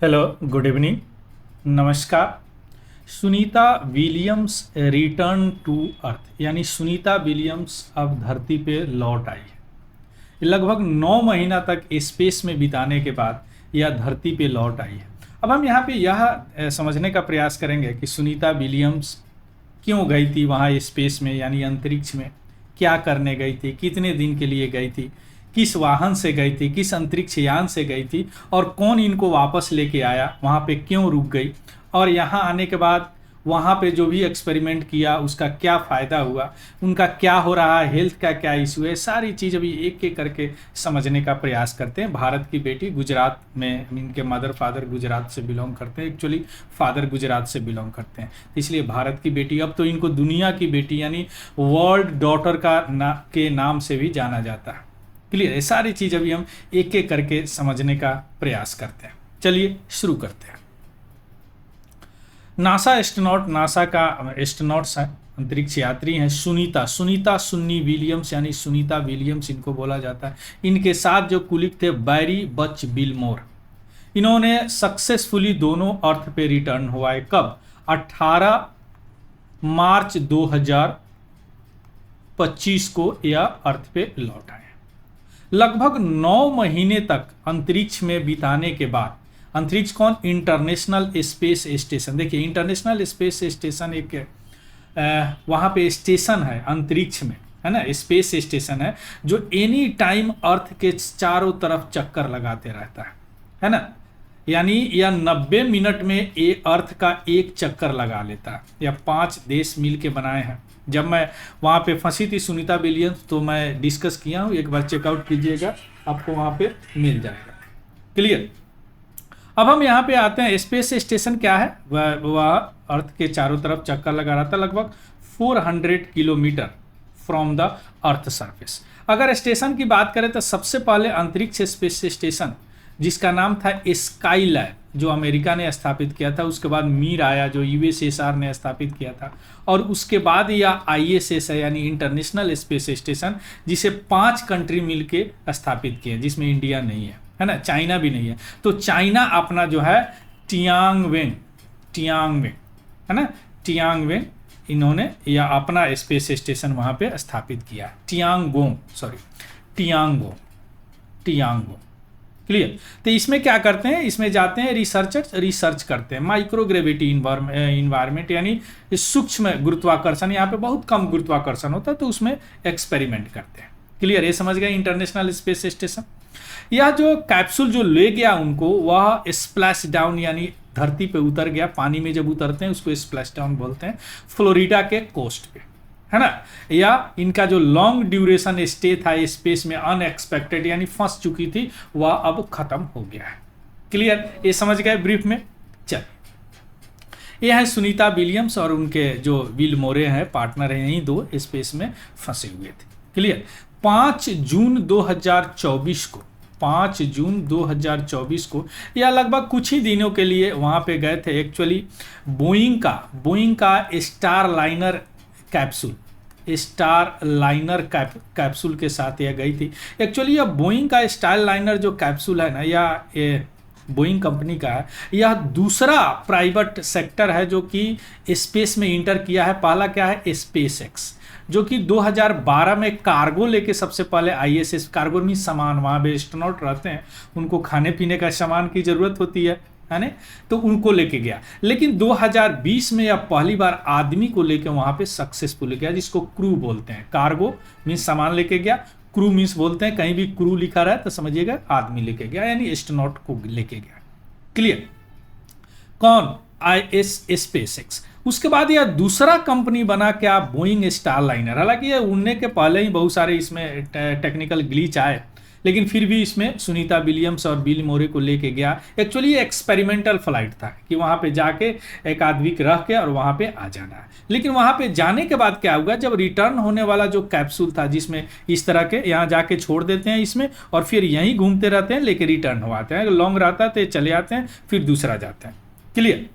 Hello, good evening, नमस्कार। Sunita Williams return to Earth, यानी Sunita Williams अब धरती पे लौट आई है। लगभग 9 महीना तक स्पेस में बिताने के बाद यह धरती पे लौट आई है। अब हम यहाँ पे यह समझने का प्रयास करेंगे कि सुनीता विलियम्स क्यों गई थी वहाँ स्पेस में, यानी अंतरिक्ष में, क्या करने गई थी, कितने दिन के लिए गई थी, किस वाहन से गई थी, किस अंतरिक्ष यान से गई थी, और कौन इनको वापस लेके आया, वहाँ पे क्यों रुक गई, और यहाँ आने के बाद वहाँ पे जो भी एक्सपेरिमेंट किया उसका क्या फ़ायदा हुआ, उनका क्या हो रहा है, हेल्थ का क्या इशू है, सारी चीज़ अभी एक एक करके समझने का प्रयास करते हैं। भारत की बेटी, गुजरात में इनके मदर फादर गुजरात से बिलोंग करते हैं, एक्चुअली फादर गुजरात से बिलोंग करते हैं, इसलिए भारत की बेटी। अब तो इनको दुनिया की बेटी यानी वर्ल्ड डॉटर के नाम से भी जाना जाता है। क्लियर है? सारी चीज़ अभी हम एक एक करके समझने का प्रयास करते हैं। चलिए शुरू करते हैं। नासा एस्ट्रोनॉट, नासा का एस्ट्रोनॉट्स है, अंतरिक्ष यात्री हैं सुनीता सुन्नी विलियम्स, यानी सुनीता विलियम्स इनको बोला जाता है। इनके साथ जो कुलिक थे बैरी बच बिलमोर, इन्होंने सक्सेसफुली दोनों अर्थ पे रिटर्न हुआ है। कब? 18 मार्च 2025 को यह अर्थ पे लौट आए। लगभग 9 महीने तक अंतरिक्ष में बिताने के बाद, अंतरिक्ष कौन? International space station. देखिए, इंटरनेशनल स्पेस स्टेशन एक वहाँ पे स्टेशन है अंतरिक्ष में, है ना, स्पेस स्टेशन है जो एनी टाइम अर्थ के चारों तरफ चक्कर लगाते रहता है ना। यानी यह 90 मिनट में अर्थ का एक चक्कर लगा लेता है। यह 5 देश मिल के बनाए हैं। जब मैं वहाँ पे फंसी थी सुनीता विलियम्स, तो मैं डिस्कस किया हूँ, एक बार चेकआउट कीजिएगा, आपको वहाँ पे मिल जाएगा। क्लियर? अब हम यहाँ पे आते हैं। स्पेस स्टेशन क्या है? वह अर्थ के चारों तरफ चक्कर लगा रहा था, लगभग 400 kilometre from the earth surface. अगर स्टेशन की बात करें तो सबसे पहले अंतरिक्ष स्पेस स्टेशन जिसका नाम था स्काईलैब, जो अमेरिका ने स्थापित किया था। उसके बाद मीर आया जो यूएसएसआर ने स्थापित किया था, और उसके बाद यह आईएसएस है, यानी इंटरनेशनल स्पेस स्टेशन, जिसे 5 कंट्री मिलके स्थापित किए, जिसमें इंडिया नहीं है ना, चाइना भी नहीं है। तो चाइना अपना जो है टियांगवेन है ना, टियांगवेन, इन्होंने यह अपना स्पेस स्टेशन वहाँ पे स्थापित किया। टियांगोंग। क्लियर? तो इसमें क्या करते हैं? इसमें जाते हैं रिसर्चर्स, रिसर्च करते हैं माइक्रोग्रेविटी इन्वायरमेंट, यानी सूक्ष्म गुरुत्वाकर्षण। यहाँ पे बहुत कम गुरुत्वाकर्षण होता है, तो उसमें एक्सपेरिमेंट करते हैं। क्लियर? ये समझ गए इंटरनेशनल स्पेस स्टेशन। यह जो कैप्सूल जो ले गया उनको, वह स्प्लैश डाउन, यानी धरती पे उतर गया। पानी में जब उतरते हैं उसको स्प्लैश डाउन बोलते हैं, फ्लोरिडा के कोस्ट पे, है ना। या इनका जो लॉन्ग ड्यूरेशन स्टे था स्पेस में, अनएक्सपेक्टेड, यानी फंस चुकी थी, वह अब खत्म हो गया है। क्लियर? ये समझ गए ब्रीफ में। चल, ये है सुनीता विलियम्स और उनके जो विल मोरे हैं, पार्टनर हैं, यही 2 स्पेस में फंसे हुए थे। क्लियर? 5 जून 2024 को या लगभग कुछ ही दिनों के लिए वहाँ पे गए थे। एक्चुअली बोइंग का स्टार लाइनर कैप्सूल के साथ यह गई थी। एक्चुअली यह बोइंग का स्टार लाइनर जो कैप्सूल है ना, यह बोइंग कंपनी का है। यह दूसरा प्राइवेट सेक्टर है जो कि स्पेस में इंटर किया है। पहला क्या है? स्पेस एक्स, जो कि 2012 में कार्गो लेके सबसे पहले आईएसएस, कार्गो में सामान, वहाँ पे एस्ट्रोनॉट रहते हैं, उनको खाने पीने का सामान की ज़रूरत होती है ना, तो उनको लेके गया। लेकिन 2020 में यह पहली बार आदमी को लेके वहाँ पे सक्सेसफुल गया, जिसको क्रू बोलते हैं। कार्गो मीन्स सामान लेके गया, क्रू मीन्स बोलते हैं, कहीं भी क्रू लिखा रहा है तो समझिएगा आदमी लेके गया, यानी एस्ट्रोनॉट को लेके गया। क्लियर? कौन? Space x. उसके बाद यह दूसरा कंपनी बना क्या? Boeing star liner. हालांकि ये उड़ने के पहले ही बहुत सारे इसमें टेक्निकल ग्लिच आए, लेकिन फिर भी इसमें सुनीता विलियम्स और बिल मोरे को लेके गया। एक्चुअली ये एक्सपेरिमेंटल फ्लाइट था कि वहाँ पे जाके एक आदमी रह के और वहाँ पे आ जाना है। लेकिन वहाँ पे जाने के बाद क्या हुआ? जब रिटर्न होने वाला जो कैप्सूल था, जिसमें इस तरह के यहाँ जाके छोड़ देते हैं इसमें, और फिर यहीं घूमते रहते हैं, लेके रिटर्न हो आते हैं। लॉन्ग रहता है तो चले आते हैं, फिर दूसरा जाते हैं। क्लियर?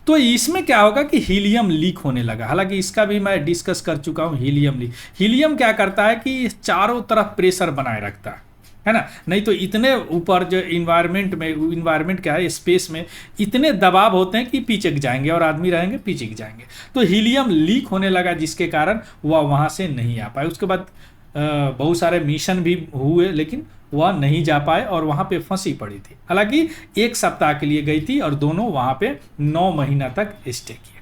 तो इसमें क्या होगा कि हीलियम लीक होने लगा। हालांकि इसका भी मैं डिस्कस कर चुका हूँ। हीलियम लीक, हीलियम क्या करता है कि चारों तरफ प्रेशर बनाए रखता है। है ना। नहीं तो इतने ऊपर जो इन्वायरमेंट क्या है, स्पेस में इतने दबाव होते हैं कि पीछे जाएंगे और आदमी रहेंगे पीछे जाएंगे। तो हीलियम लीक होने लगा जिसके कारण वह वहाँ से नहीं आ पाए। उसके बाद बहुत सारे मिशन भी हुए लेकिन वह नहीं जा पाए और वहाँ पे फंसी पड़ी थी। हालांकि 1 सप्ताह के लिए गई थी और दोनों वहाँ पे 9 महीना तक स्टे किए।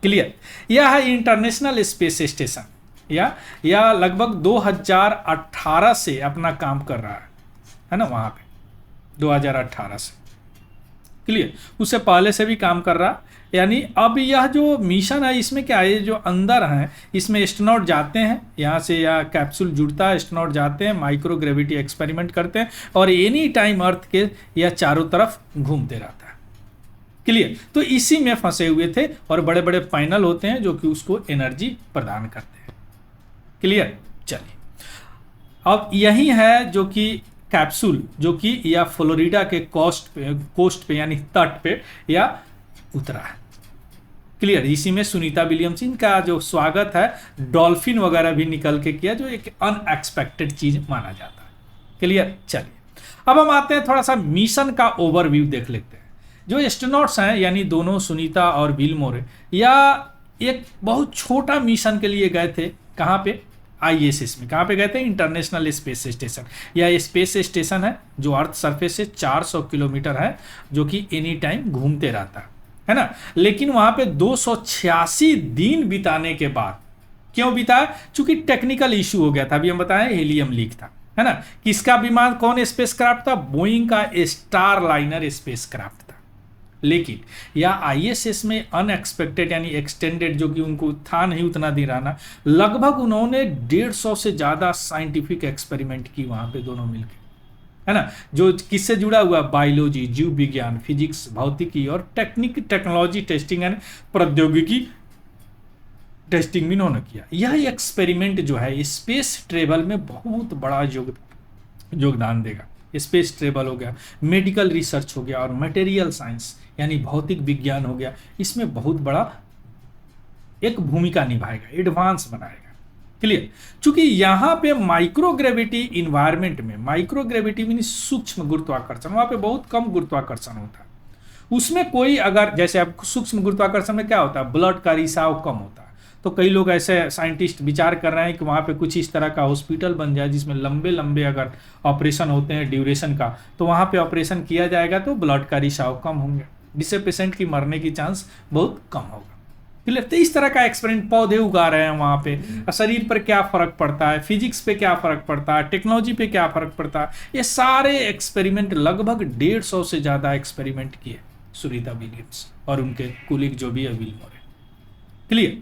क्लियर। यह है इंटरनेशनल स्पेस स्टेशन या लगभग 2018 से अपना काम कर रहा है ना वहाँ पे, 2018 से। क्लियर। उससे पहले से भी काम कर रहा। यानी अब यह जो मिशन है इसमें क्या है, जो अंदर हैं इसमें एस्ट्रोनॉट जाते हैं, यहाँ से या कैप्सूल जुड़ता है, एस्ट्रोनॉट जाते हैं, माइक्रो ग्रेविटी एक्सपेरिमेंट करते हैं और एनी टाइम अर्थ के या चारों तरफ घूमते रहता है। क्लियर। तो इसी में फंसे हुए थे और बड़े बड़े पैनल होते हैं जो कि उसको एनर्जी प्रदान करते हैं। क्लियर। चलिए अब यही है जो कि कैप्सूल जो कि या फ्लोरिडा के कोस्ट पे यानी तट पे या उतरा है। क्लियर। इसी में सुनीता विलियम्स का जो स्वागत है डॉल्फिन वगैरह भी निकल के किया, जो एक अनएक्सपेक्टेड चीज माना जाता है। क्लियर। चलिए अब हम आते हैं थोड़ा सा मिशन का ओवरव्यू देख लेते हैं। जो एस्ट्रोनॉट्स हैं यानी दोनों सुनीता और विल्मोर या एक बहुत छोटा मिशन के लिए गए थे। कहाँ पे, ISS में। कहाँ पे गए थे, इंटरनेशनल स्पेस स्टेशन। यह स्पेस स्टेशन है जो अर्थ सरफेस से 400 किलोमीटर है, जो कि एनी टाइम घूमते रहता है ना। लेकिन वहां पे 286 दिन बिताने के बाद, क्यों बिताया, चूंकि टेक्निकल इशू हो गया था, अभी हम बताएं हीलियम लीक था, है ना। किसका विमान, कौन स्पेसक्राफ्ट था, बोइंग का स्टारलाइनर स्पेसक्राफ्ट था। लेकिन यह ISS में अनएक्सपेक्टेड यानी एक्सटेंडेड, जो कि उनको था नहीं उतना दिन रहना, लगभग उन्होंने 150 से ज्यादा साइंटिफिक एक्सपेरिमेंट की वहां पे दोनों मिलकर, है ना। जो किससे जुड़ा हुआ, बायोलॉजी, जीव विज्ञान, फिजिक्स, भौतिकी और टेक्नोलॉजी टेस्टिंग यानी प्रौद्योगिकी टेस्टिंग भी इन्होंने किया। यह एक्सपेरिमेंट जो है स्पेस ट्रेवल में बहुत बड़ा योगदान देगा। स्पेस ट्रेवल हो गया, मेडिकल रिसर्च हो गया और मटेरियल साइंस यानी भौतिक विज्ञान हो गया, इसमें बहुत बड़ा एक भूमिका निभाएगा, एडवांस बनाएगा। क्लियर। चूंकि यहां पे माइक्रोग्रेविटी इन्वायरमेंट में, माइक्रोग्रेविटी मीन सूक्ष्म गुरुत्वाकर्षण, वहां पे बहुत कम गुरुत्वाकर्षण होता है। उसमें कोई अगर जैसे अब सूक्ष्म गुरुत्वाकर्षण में क्या होता है, ब्लड का रिसाव कम होता है। तो कई लोग ऐसे साइंटिस्ट विचार कर रहे हैं कि वहाँ पे कुछ इस तरह का हॉस्पिटल बन जाए जिसमें लंबे लंबे अगर ऑपरेशन होते हैं ड्यूरेशन का, तो वहाँ पे ऑपरेशन किया जाएगा तो ब्लड का रिसाव कम होंगे, जिससे पेशेंट की मरने की चांस बहुत कम होगा। क्लियर। तो इस तरह का एक्सपेरिमेंट, पौधे उगा रहे हैं वहाँ पे, शरीर पर क्या फर्क पड़ता है, फिजिक्स पे क्या फर्क पड़ता है, टेक्नोलॉजी पे क्या फर्क पड़ता है, ये सारे एक्सपेरिमेंट लगभग 150 से ज्यादा एक्सपेरिमेंट किए सुनीता विलियम्स और उनके कुलीग जो भी है विल्मोर। क्लियर।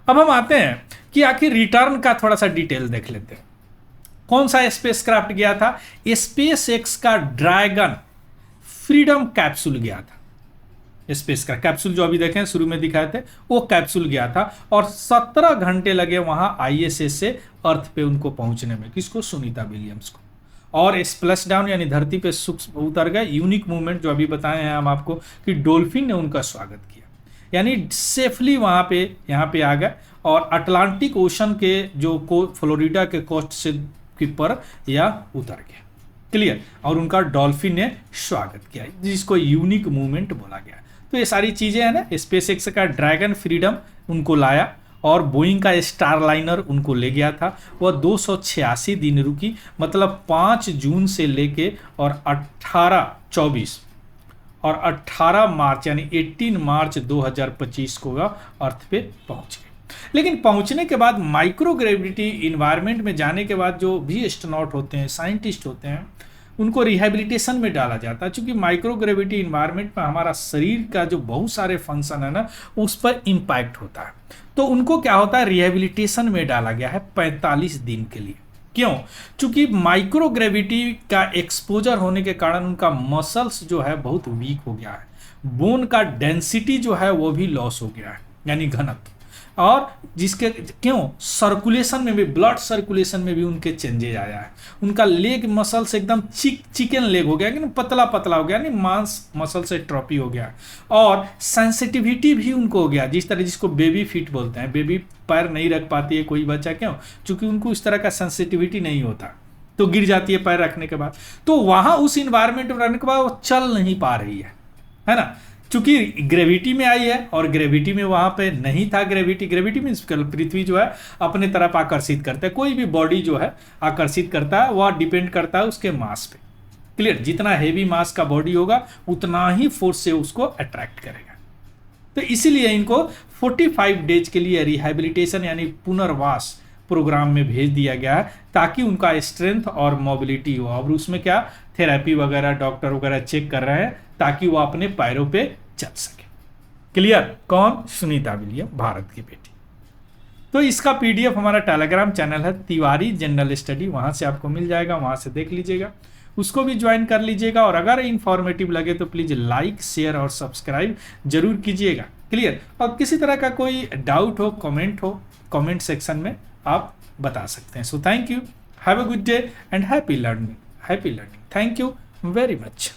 अब हम आते हैं कि आखिर रिटर्न का थोड़ा सा डिटेल देख लेते हैं। कौन सा स्पेसक्राफ्ट गया था, स्पेस एक्स का ड्रैगन फ्रीडम कैप्सूल गया था। स्पेस का कैप्सूल जो अभी देखें शुरू में दिखाए थे, वो कैप्सूल गया था और 17 घंटे लगे वहां ISS से अर्थ पे उनको पहुंचने में। किसको, सुनीता विलियम्स को। और स्प्लैश डाउन यानी धरती पे सूक्ष्म उतर गए। यूनिक मूवमेंट जो अभी बताए हैं हम आपको कि डॉल्फिन ने उनका स्वागत किया, यानी सेफली वहां पे यहाँ पे आ गए और अटलांटिक ओशन के जो फ्लोरिडा के कोस्ट से की पर या उतर गए। क्लियर। और उनका डॉल्फिन ने स्वागत किया, जिसको यूनिक मूवमेंट बोला गया। तो ये सारी चीजें हैं ना, स्पेसएक्स का ड्रैगन फ्रीडम उनको लाया और बोइंग का स्टारलाइनर उनको ले गया था। वह 286 दिन रुकी, मतलब 5 जून से लेके और 18 मार्च यानी 18 मार्च 2025 को वह अर्थ पे पहुंच गए। लेकिन पहुंचने के बाद माइक्रोग्रेविटी इन्वायरमेंट में जाने के बाद जो भी एस्ट्रोनॉट होते हैं, साइंटिस्ट होते हैं, उनको रिहेबिलिटेशन में डाला जाता है। क्योंकि माइक्रोग्रेविटी इन्वायरमेंट में हमारा शरीर का जो बहुत सारे फंक्शन है ना, उस पर इम्पैक्ट होता है। तो उनको क्या होता है, रिहेबिलिटेशन में डाला गया है 45 दिन के लिए। क्यों, क्योंकि माइक्रोग्रेविटी का एक्सपोजर होने के कारण उनका मसल्स जो है बहुत वीक हो गया है, बोन का डेंसिटी जो है वो भी लॉस हो गया है यानी घनत्व, और जिसके क्यों सर्कुलेशन में भी, ब्लड सर्कुलेशन में भी उनके चेंजेज आया है। उनका लेग मसल से एकदम चिकन लेग हो गया, कि पतला पतला हो गया, यानी मांस मसल से ट्रॉपी हो गया। और सेंसिटिविटी भी उनको हो गया, जिस तरह जिसको बेबी फीट बोलते हैं, बेबी पैर नहीं रख पाती है कोई बच्चा, क्यों, क्योंकि उनको इस तरह का सेंसिटिविटी नहीं होता। तो गिर जाती है पैर रखने के बाद, तो वहां उस इन्वायरमेंट में रहने के बाद वो चल नहीं पा रही है ना, चूंकि ग्रेविटी में आई है और ग्रेविटी में वहां पे नहीं था। ग्रेविटी मीन्स पृथ्वी जो है अपने तरफ आकर्षित करता है, कोई भी बॉडी जो है आकर्षित करता है, वह डिपेंड करता है उसके मास पे। क्लियर, जितना हेवी मास का बॉडी होगा उतना ही फोर्स से उसको अट्रैक्ट करेगा। तो इसीलिए इनको 45 डेज के लिए रिहैबिलिटेशन यानी पुनर्वास प्रोग्राम में भेज दिया गया है, ताकि उनका स्ट्रेंथ और मोबिलिटी हो। और उसमें क्या थेरेपी वगैरह डॉक्टर वगैरह चेक कर रहे हैं ताकि वो अपने पैरों पे चल सके। क्लियर, कौन? सुनीता विलियम, भारत की बेटी। तो इसका पीडीएफ हमारा टेलीग्राम चैनल है तिवारी जनरल स्टडी, वहां से आपको मिल जाएगा, वहां से देख लीजिएगा, उसको भी ज्वाइन कर लीजिएगा। और अगर इंफॉर्मेटिव लगे तो प्लीज लाइक शेयर और सब्सक्राइब जरूर कीजिएगा। क्लियर, और किसी तरह का कोई डाउट हो कमेंट सेक्शन में आप बता सकते हैं। So thank you, have a good day and happy learning. Thank you very much.